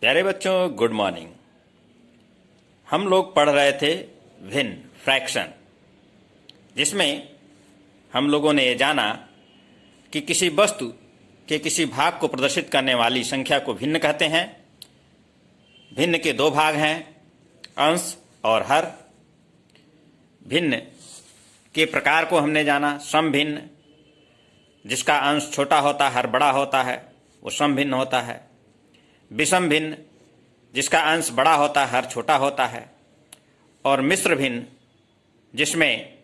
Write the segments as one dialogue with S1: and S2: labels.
S1: प्यारे बच्चों, good morning. हम लोग पढ़ रहे थे भिन्न फ्रैक्शन, जिसमें हम लोगों ने ये जाना कि किसी वस्तु के किसी भाग को प्रदर्शित करने वाली संख्या को भिन्न कहते हैं। भिन्न के दो भाग हैं, अंश और हर। भिन्न के प्रकार को हमने जाना। सम भिन्न, जिसका अंश छोटा होता है, हर बड़ा होता है, वो सम भिन्न होता है। विषम भिन्न, जिसका अंश बड़ा होता है, हर छोटा होता है। और मिश्र भिन्न, जिसमें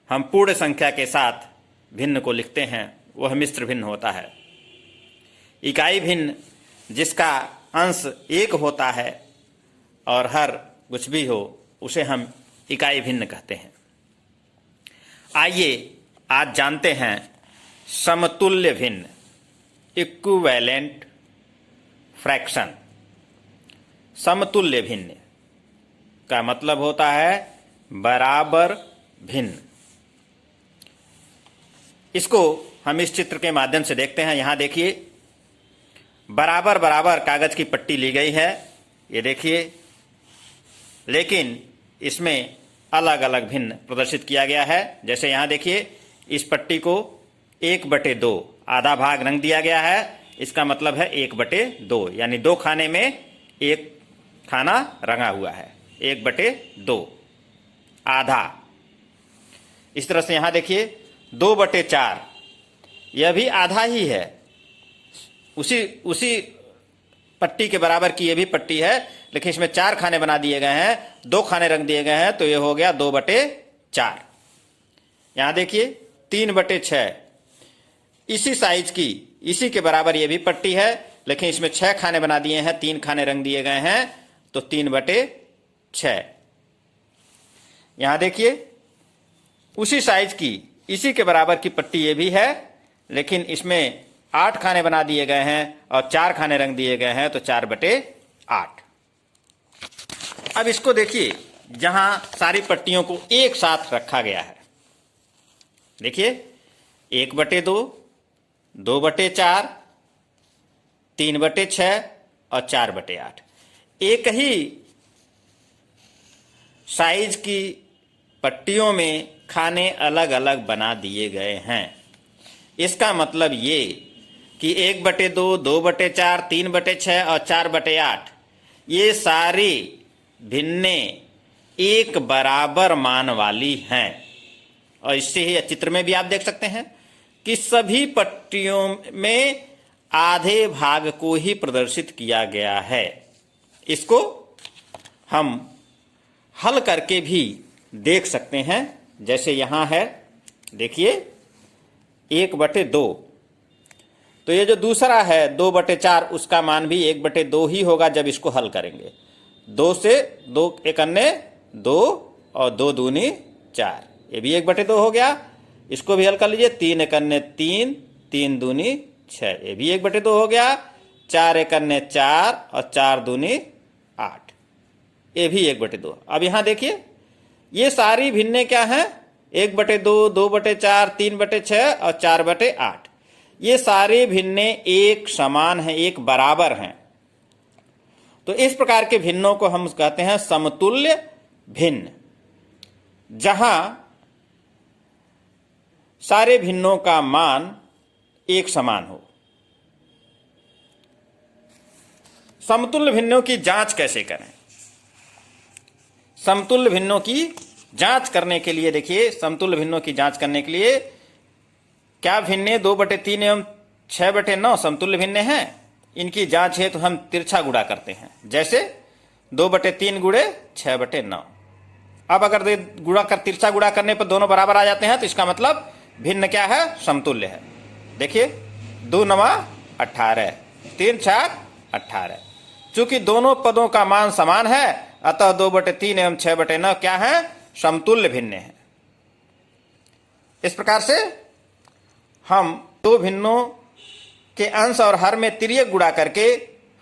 S1: हम पूर्ण संख्या के साथ भिन्न को लिखते हैं, वह मिश्र भिन्न होता है। इकाई भिन्न, जिसका अंश एक होता है और हर कुछ भी हो, उसे हम इकाई भिन्न कहते हैं। आइए आज जानते हैं समतुल्य भिन्न, इक्विवेलेंट फ्रैक्शन। समतुल्य भिन्न का मतलब होता है बराबर भिन्न। इसको हम इस चित्र के माध्यम से देखते हैं। यहां देखिए, बराबर बराबर कागज की पट्टी ली गई है, ये देखिए, लेकिन इसमें अलग अलग भिन्न प्रदर्शित किया गया है। जैसे यहां देखिए, इस पट्टी को 1/2 आधा भाग रंग दिया गया है। इसका मतलब है 1/2, यानी 2 खाने में एक खाना रंगा हुआ है। 1/2 आधा। इस तरह से यहां देखिए 2/4, यह भी आधा ही है। उसी पट्टी के बराबर की यह भी पट्टी है, लेकिन इसमें 4 खाने बना दिए गए हैं, 2 खाने रंग दिए गए हैं, तो यह हो गया 2/4। यहां देखिए 3/6, इसी साइज की, इसी के बराबर यह भी पट्टी है, लेकिन इसमें 6 खाने बना दिए हैं, 3 खाने रंग दिए गए हैं, तो 3/6। यहां देखिए उसी साइज की, इसी के बराबर की पट्टी ये भी है, लेकिन इसमें 8 खाने बना दिए गए हैं और 4 खाने रंग दिए गए हैं, तो 4/8। अब इसको देखिए, जहां सारी पट्टियों को एक साथ रखा गया है, देखिए 1/2, 2/4, 3/6 और 4/8। एक ही साइज की पट्टियों में खाने अलग अलग बना दिए गए हैं। इसका मतलब ये कि 1/2, 2/4, 3/6 और 4/8 ये सारी भिन्ने एक बराबर मान वाली हैं। और इससे ही चित्र में भी आप देख सकते हैं कि सभी पट्टियों में आधे भाग को ही प्रदर्शित किया गया है। इसको हम हल करके भी देख सकते हैं। जैसे यहां है, देखिए 1/2, तो ये जो दूसरा है 2/4, उसका मान भी 1/2 ही होगा जब इसको हल करेंगे। 2 से 2 1 अन्य 2 और 2 दूनी 4, ये भी 1/2 हो गया। इसको भी हल कर लीजिए, 3 1 अन्य 3, 3 दूनी 6, ये भी 1/2 हो गया। 4 1 अन्य 4 और 4 दूनी 8, ये भी 1/2। अब यहां देखिए, ये सारी भिन्ने क्या हैं? 1/2, 2/4, 3/6 और 4/8। ये सारे भिन्ने एक समान हैं, एक बराबर हैं। तो इस प्रकार के भिन्नों को हम कहते हैं समतुल्य भिन्न, जहां सारे भिन्नों का मान एक समान हो। समतुल्य भिन्नों की जांच कैसे करें? समतुल्य भिन्नों की जांच करने के लिए देखिए, समतुल्य भिन्नों की जांच करने के लिए क्या भिन्ने 2/3 एवं 6/9 समतुल्य भिन्ने हैं? इनकी जांच है तो हम तिरछा गुणा करते हैं। जैसे 2/3 गुणे 6/9। अब अगर तिरछा गुणा करने पर दोनों बराबर आ जाते हैं, तो इसका मतलब भिन्न क्या है? समतुल्य है। देखिए 2 9 18, 3 4 18। चूंकि दोनों पदों का मान समान है, अतः 2/3 एवं 6/9 क्या है? समतुल्य भिन्न है। इस प्रकार से हम दो भिन्नों के अंश और हर में तिर्यक गुणा करके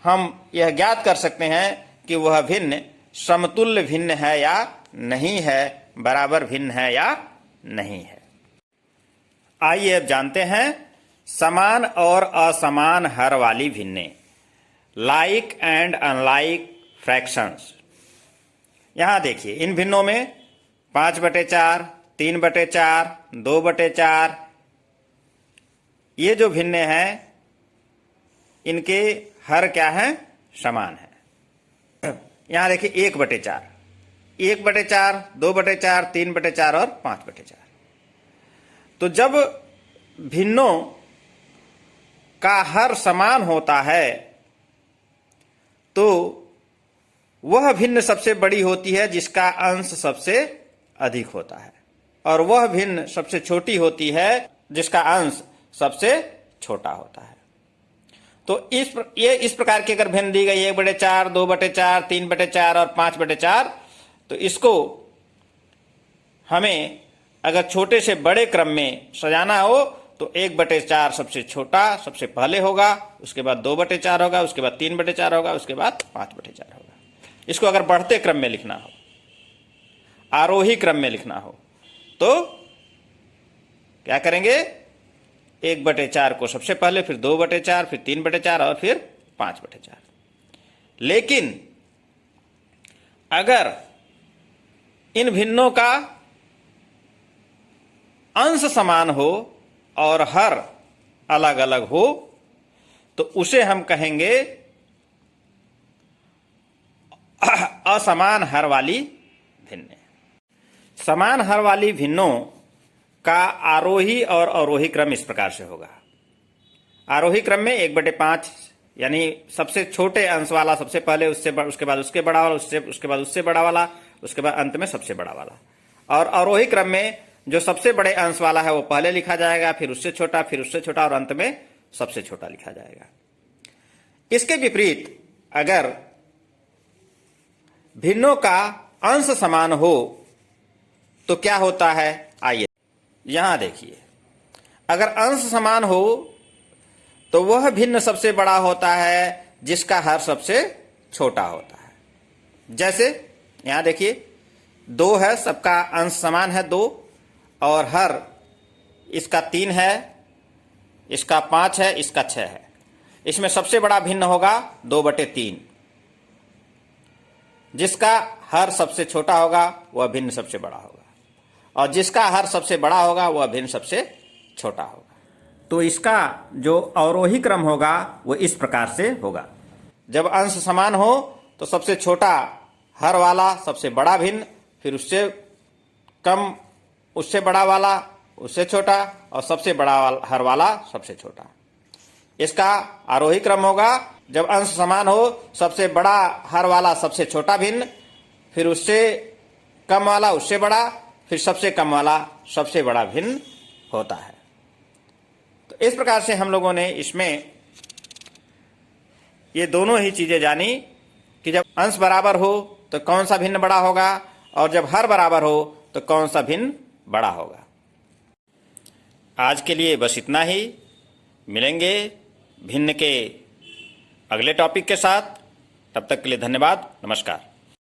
S1: हम यह ज्ञात कर सकते हैं कि वह भिन्न समतुल्य भिन्न है या नहीं है, बराबर भिन्न है या नहीं है। आइए अब जानते हैं समान और असमान हर वाली भिन्ने। Like and unlike fractions. यहां देखिए इन भिन्नों में 5/4, 3/4, 2/4 ये जो भिन्न हैं इनके हर क्या हैं, समान है। यहां देखिए 1/4, 1/4, 2/4, 3/4 और 5/4। तो जब भिन्नों का हर समान होता है तो वह भिन्न सबसे बड़ी होती है जिसका अंश सबसे अधिक होता है, और वह भिन्न सबसे छोटी होती है जिसका अंश सबसे छोटा होता है। तो इस प्रकार की अगर भिन्न दी गई 1/4, 2/4, 3/4 और 5/4, तो इसको हमें अगर छोटे से बड़े क्रम में सजाना हो तो 1/4 सबसे छोटा सबसे पहले होगा, उसके बाद 2/4 होगा, उसके बाद 3/4 होगा, उसके बाद 5/4 होगा। इसको अगर बढ़ते क्रम में लिखना हो, आरोही क्रम में लिखना हो, तो क्या करेंगे, 1/4 को सबसे पहले, फिर 2/4, फिर 3/4 और फिर 5/4। लेकिन अगर इन भिन्नों का अंश समान हो और हर अलग अलग हो तो उसे हम कहेंगे असमान हर वाली भिन्न। समान हर वाली भिन्नों का आरोही और अवरोही क्रम इस प्रकार से होगा। आरोही क्रम में 1/5 यानी सबसे छोटे अंश वाला सबसे पहले, उसके बाद उसके बड़ा वाला, उसके बाद उससे बड़ा वाला, उसके बाद अंत में सबसे बड़ा वाला। और अवरोही क्रम में जो सबसे बड़े अंश वाला है वो पहले लिखा जाएगा, फिर उससे छोटा, फिर उससे छोटा और अंत में सबसे छोटा लिखा जाएगा। इसके विपरीत अगर भिन्नों का अंश समान हो तो क्या होता है, आइए यहां देखिए। अगर अंश समान हो तो वह भिन्न सबसे बड़ा होता है जिसका हर सबसे छोटा होता है। जैसे यहां देखिए 2 है, सबका अंश समान है 2, और हर इसका 3 है, इसका 5 है, इसका 6 है। इसमें सबसे बड़ा भिन्न होगा 2/3, जिसका हर सबसे छोटा होगा वह भिन्न सबसे बड़ा होगा, और जिसका हर सबसे बड़ा होगा वह भिन्न सबसे छोटा होगा। तो इसका जो अवरोही क्रम होगा वो इस प्रकार से होगा। जब अंश समान हो तो सबसे छोटा हर वाला सबसे बड़ा भिन्न, फिर उससे कम उससे बड़ा वाला, उससे छोटा, और सबसे बड़ा हर वाला सबसे छोटा। इसका आरोही क्रम होगा, जब अंश समान हो सबसे बड़ा हर वाला सबसे छोटा भिन्न, फिर उससे कम वाला उससे बड़ा, फिर सबसे कम वाला सबसे बड़ा भिन्न होता है। तो इस प्रकार से हम लोगों ने इसमें ये दोनों ही चीजें जानी कि जब अंश बराबर हो तो कौन सा भिन्न बड़ा होगा, और जब हर बराबर हो तो कौन सा भिन्न बड़ा होगा। आज के लिए बस इतना ही। मिलेंगे भिन्न के अगले टॉपिक के साथ। तब तक के लिए धन्यवाद। नमस्कार।